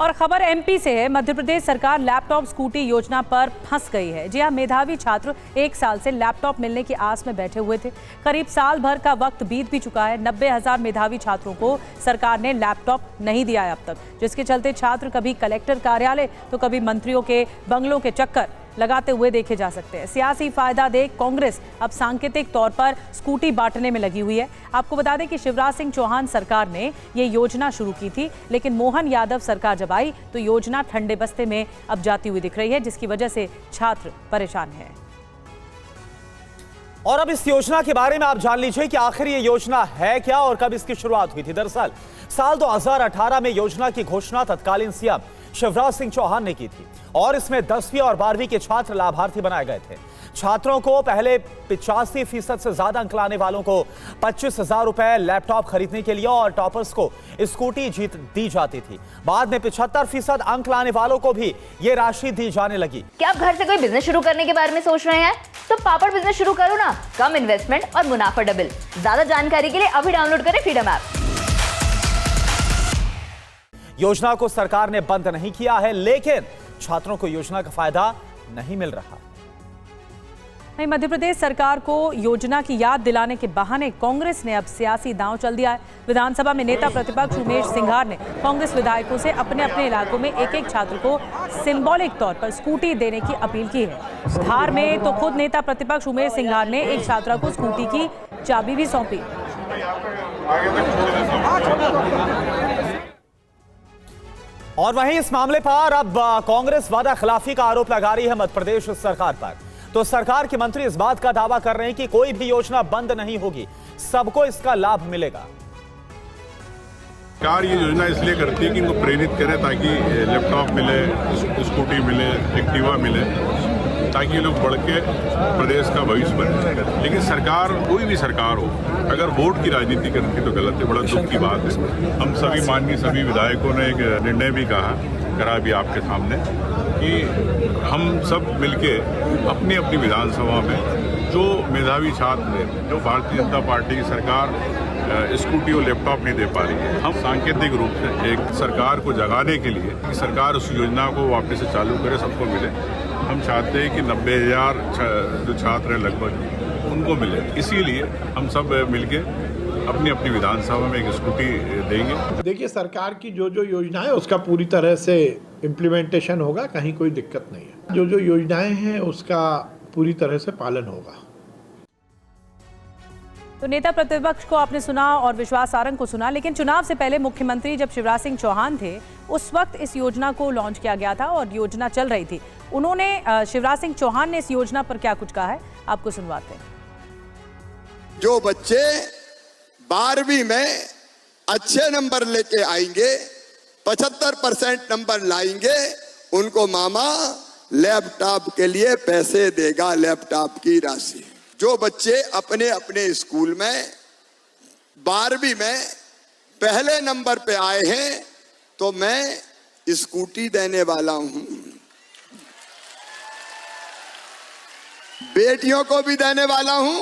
और खबर एमपी से है। मध्य प्रदेश सरकार लैपटॉप स्कूटी योजना पर फंस गई है। जी हां, मेधावी छात्र 1 साल से लैपटॉप मिलने की आस में बैठे हुए थे। करीब साल भर का वक्त बीत भी चुका है। 90,000 मेधावी छात्रों को सरकार ने लैपटॉप नहीं दिया है अब तक, जिसके चलते छात्र कभी कलेक्टर कार्यालय तो कभी मंत्रियों के बंगलों के चक्कर लगाते हुए देखे जा सकते हैं। सियासी फायदा देख कांग्रेस अब सांकेतिक तौर पर स्कूटी बांटने में लगी हुई है। आपको बता दें कि शिवराज सिंह चौहान सरकार ने ये योजना शुरू की थी, लेकिन मोहन यादव सरकार जब आई तो योजना ठंडे बस्ते में अब जाती हुई दिख रही है, जिसकी वजह से छात्र परेशान हैं। और अब इस योजना के बारे में आप जान लीजिए कि आखिर ये योजना है क्या और कब इसकी शुरुआत हुई थी। दरअसल साल 2018 में योजना की घोषणा तत्कालीन सीएम शिवराज सिंह चौहान ने की थी और इसमें 10वीं और 12वीं के छात्र लाभार्थी बनाए गए थे। छात्रों को पहले 85% से ज्यादा अंक लाने वालों को 25,000 रुपए लैपटॉप खरीदने के लिए और टॉपर्स को स्कूटी दी जाती थी। बाद में 75% अंक लाने वालों को भी ये राशि दी जाने लगी। क्या आप घर से कोई बिजनेस शुरू करने के बारे में सोच रहे हैं? तो पापड़ बिजनेस शुरू करो ना। कम इन्वेस्टमेंट और मुनाफा डबल। ज्यादा जानकारी के लिए अभी डाउनलोड करें फ्रीडम ऐप। योजना को सरकार ने बंद नहीं किया है, लेकिन छात्रों को योजना का फायदा नहीं मिल रहा। मध्य प्रदेश सरकार को योजना की याद दिलाने के बहाने कांग्रेस ने अब सियासी दांव चल दिया है। विधानसभा में नेता प्रतिपक्ष उमेश सिंघार ने कांग्रेस विधायकों से अपने अपने इलाकों में एक एक छात्र को सिंबॉलिक तौर पर स्कूटी देने की अपील की है। धार में तो खुद नेता प्रतिपक्ष उमेश सिंघार ने एक छात्रा को स्कूटी की चाबी भी सौंपी। और वहीं इस मामले पर अब कांग्रेस वादा खिलाफी का आरोप लगा रही है मध्य प्रदेश सरकार पर। तो सरकार के मंत्री इस बात का दावा कर रहे हैं कि कोई भी योजना बंद नहीं होगी, सबको इसका लाभ मिलेगा। सरकार ये योजना इसलिए करती है कि इनको प्रेरित करे ताकि लैपटॉप मिले, स्कूटी मिले, एक्टिवा मिले, ताकि ये लोग बढ़ के प्रदेश का भविष्य बने। लेकिन सरकार, कोई भी सरकार हो, अगर वोट की राजनीति करती तो गलत है। बड़ा दुख की बात है। हम सभी माननीय सभी विधायकों ने एक निर्णय भी करा भी आपके सामने कि हम सब मिलके अपनी अपनी विधानसभा में जो मेधावी छात्र हैं, जो भारतीय जनता पार्टी की सरकार स्कूटी और लैपटॉप नहीं दे पा रही है, हम सांकेतिक रूप से एक सरकार को जगाने के लिए कि सरकार उस योजना को वापस से चालू करे, सबको मिले। हम चाहते हैं कि 90,000 जो छात्र हैं लगभग उनको मिले। इसीलिए हम सब मिलके अपनी अपनी विधानसभा में एक स्कूटी देंगे। देखिए, सरकार की जो जो योजना है उसका पूरी तरह से इम्प्लीमेंटेशन होगा, कहीं कोई दिक्कत नहीं है। जो जो योजनाएं हैं उसका पूरी तरह से पालन होगा। तो नेता प्रतिपक्ष को आपने सुना और विश्वास सारंग को सुना, लेकिन चुनाव से पहले मुख्यमंत्री जब शिवराज सिंह चौहान थे उस वक्त इस योजना को लॉन्च किया गया था और योजना चल रही थी। उन्होंने शिवराज सिंह चौहान ने इस योजना पर क्या कुछ कहा है, आपको सुनवाते हैं। जो बच्चे 12वीं में अच्छे नंबर लेके आएंगे, 75% नंबर लाएंगे, उनको मामा लैपटॉप के लिए पैसे देगा, लैपटॉप की राशि। जो बच्चे अपने अपने स्कूल में 12वीं में पहले नंबर पे आए हैं तो मैं स्कूटी देने वाला हूं। बेटियों को भी देने वाला हूं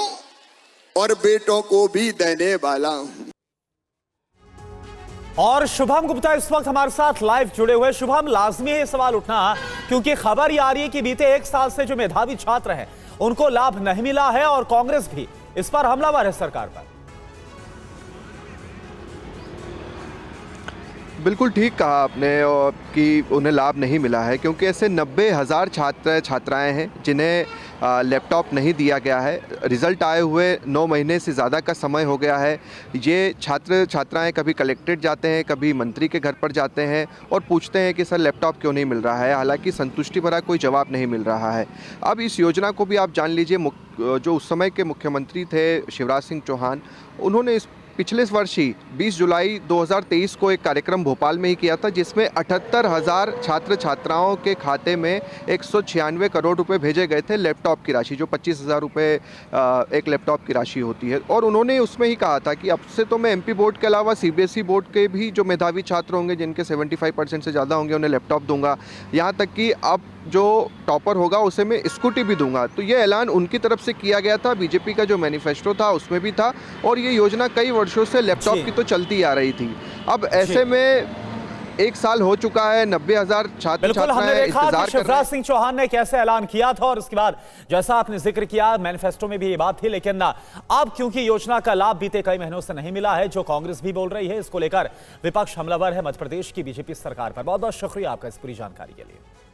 और बेटों को भी देने वाला हूं। और शुभम गुप्ता इस वक्त हमारे साथ लाइव जुड़े हुए। शुभम, लाजमी है सवाल उठना, क्योंकि खबर ये आ रही है कि बीते 1 साल से जो मेधावी छात्र हैं उनको लाभ नहीं मिला है और कांग्रेस भी इस पर हमलावर है सरकार पर। बिल्कुल ठीक कहा आपने कि उन्हें लाभ नहीं मिला है, क्योंकि ऐसे 90,000 छात्र छात्राएं हैं जिन्हें लैपटॉप नहीं दिया गया है। रिज़ल्ट आए हुए 9 महीने से ज़्यादा का समय हो गया है। ये छात्र छात्राएं कभी कलेक्ट्रेट जाते हैं, कभी मंत्री के घर पर जाते हैं और पूछते हैं कि सर लैपटॉप क्यों नहीं मिल रहा है, हालांकि संतुष्टि भरा कोई जवाब नहीं मिल रहा है। अब इस योजना को भी आप जान लीजिए, जो उस समय के मुख्यमंत्री थे शिवराज सिंह चौहान, उन्होंने इस पिछले वर्ष ही 20 जुलाई 2023 को एक कार्यक्रम भोपाल में ही किया था, जिसमें 78,000 छात्र छात्राओं के खाते में 196 करोड़ रुपए भेजे गए थे लैपटॉप की राशि, जो 25,000 रुपये एक लैपटॉप की राशि होती है। और उन्होंने उसमें ही कहा था कि अब से तो मैं एमपी बोर्ड के अलावा सीबीएसई बोर्ड के भी जो मेधावी छात्र होंगे, जिनके 75% से ज़्यादा होंगे, उन्हें लैपटॉप दूंगा। यहाँ तक कि अब जो टॉपर होगा उसे मैं स्कूटी भी दूंगा। तो ये ऐलान उनकी तरफ से किया गया था, बीजेपी का जो मैनिफेस्टो था उसमें भी था, और ये योजना कई वर्षों से लैपटॉप की तो चलती आ रही थी। अब ऐसे में एक साल हो चुका है, 90,000 छात्र बिल्कुल, हमने छात्राएं देखा इंतजार कि कर रहे शिवराज हैं। सिंह चौहान ने कैसे ऐलान किया था और उसके बाद जैसा आपने जिक्र किया मैनिफेस्टो में भी ये बात थी, लेकिन अब क्योंकि योजना का लाभ बीते कई महीनों से नहीं मिला है, जो कांग्रेस भी बोल रही है, इसको लेकर विपक्ष हमलावर है मध्य प्रदेश की बीजेपी सरकार पर। बहुत बहुत शुक्रिया आपका इस पूरी जानकारी के लिए।